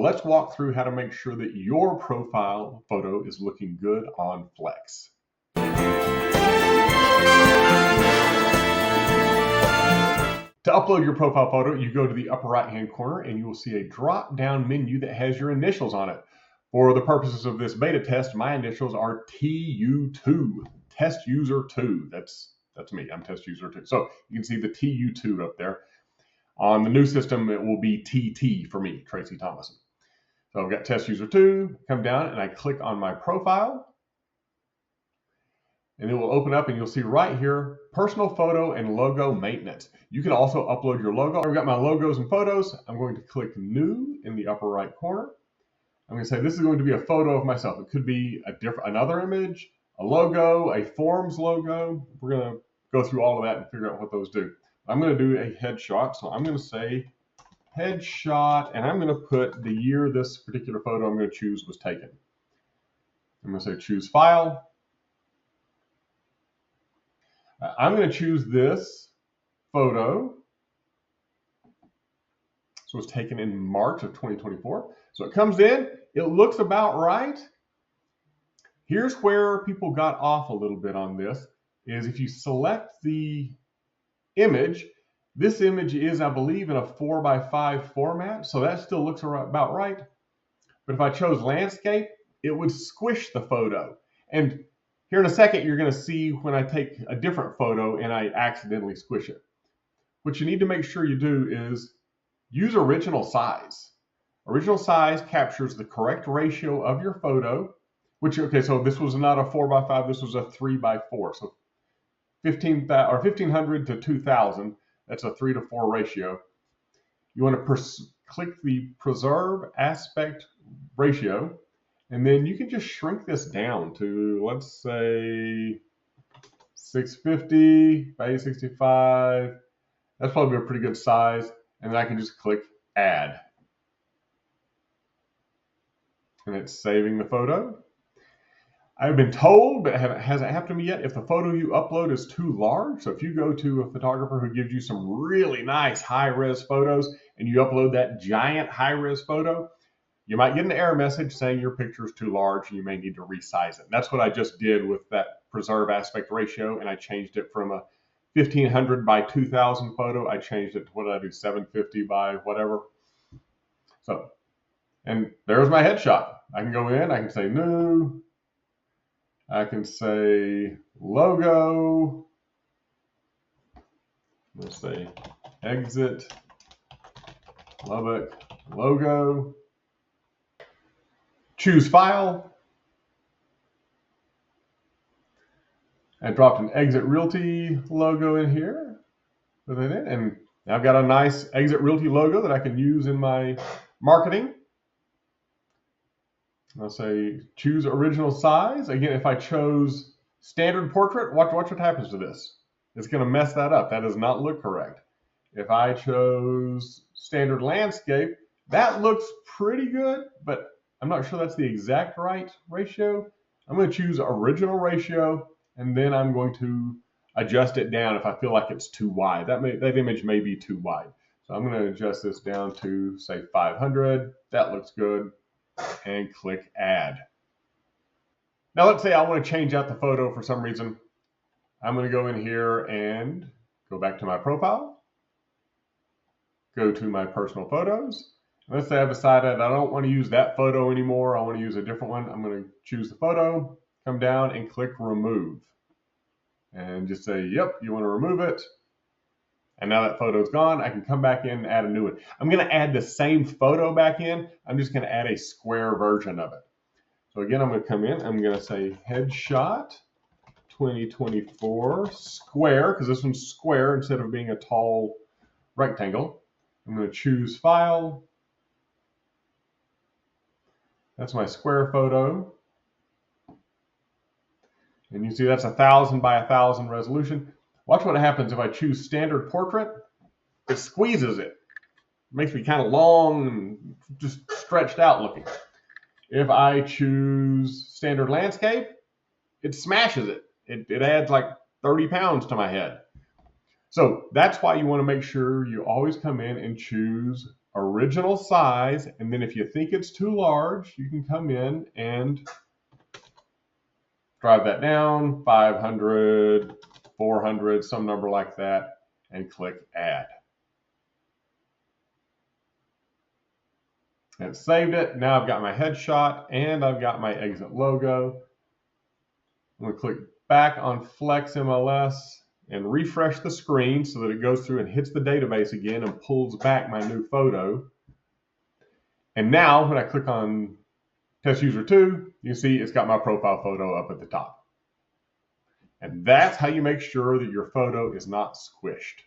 Let's walk through how to make sure that your profile photo is looking good on Flex. To upload your profile photo, you go to the upper right-hand corner and you will see a drop-down menu that has your initials on it. For the purposes of this beta test, my initials are TU2, Test User 2. That's me, I'm Test User 2. So you can see the TU2 up there. On the new system, it will be TT for me, Tracy Thomason. So I've got Test User 2, come down and I click on my profile. And it will open up and you'll see right here, personal photo and logo maintenance. You can also upload your logo. I've got my logos and photos. I'm going to click new in the upper right corner. I'm going to say this is going to be a photo of myself. It could be another image, a logo, a forms logo. We're going to go through all of that and figure out what those do. I'm going to do a headshot. So I'm going to say headshot, and I'm going to put the year this particular photo I'm going to choose was taken. I'm going to say choose file. I'm going to choose this photo. So it's taken in March of 2024. So it comes in, it looks about right. Here's where people got off a little bit on this, is if you select the image, this image is, I believe, in a 4:5 format, so that still looks about right. But if I chose landscape, it would squish the photo. And here in a second, you're going to see when I take a different photo and I accidentally squish it. What you need to make sure you do is use original size. Original size captures the correct ratio of your photo, okay, so this was not a 4:5, this was a 3:4. So 1500 to 2000, that's a 3:4 ratio. You want to click the preserve aspect ratio, and then you can just shrink this down to, let's say, 650 by 865. That's probably a pretty good size. And then I can just click add. And it's saving the photo. I've been told, but it hasn't happened to me yet, if the photo you upload is too large. So if you go to a photographer who gives you some really nice high-res photos and you upload that giant high-res photo, you might get an error message saying your picture is too large and you may need to resize it. And that's what I just did with that preserve aspect ratio, and I changed it from a 1500 by 2000 photo. I changed it to, what did I do, 750 by whatever. So, and there's my headshot. I can go in, I can say new, I can say logo, let's say exit Lubbock logo, choose file. I dropped an Exit Realty logo in here with it in, and now I've got a nice Exit Realty logo that I can use in my marketing. I'll say choose original size. Again, if I chose standard portrait, watch what happens to this. It's going to mess that up. That does not look correct. If I chose standard landscape, that looks pretty good, but I'm not sure that's the exact right ratio. I'm going to choose original ratio, and then I'm going to adjust it down if I feel like it's too wide. That image may be too wide. So I'm going to adjust this down to, say, 500. That looks good. And click add. Now let's say I want to change out the photo for some reason. I'm going to go in here and go back to my profile. Go to my personal photos. Let's say I've decided I don't want to use that photo anymore. I want to use a different one. I'm going to choose the photo, come down and click remove. And just say, yep, you want to remove it. And now that photo's gone, I can come back in and add a new one. I'm going to add the same photo back in. I'm just going to add a square version of it. So again, I'm going to come in. I'm going to say headshot 2024 square, because this one's square instead of being a tall rectangle. I'm going to choose file. That's my square photo. And you see that's 1000 by 1000 resolution. Watch what happens if I choose standard portrait. It squeezes it. It makes me kind of long and just stretched out looking. If I choose standard landscape, it smashes it. It adds like 30 pounds to my head. So that's why you want to make sure you always come in and choose original size, and then if you think it's too large, you can come in and drive that down, 500, 400, some number like that, and click Add. And it saved it. Now I've got my headshot and I've got my exit logo. I'm going to click back on Flexmls and refresh the screen so that it goes through and hits the database again and pulls back my new photo. And now when I click on Test User 2, you see it's got my profile photo up at the top. And that's how you make sure that your photo is not squished.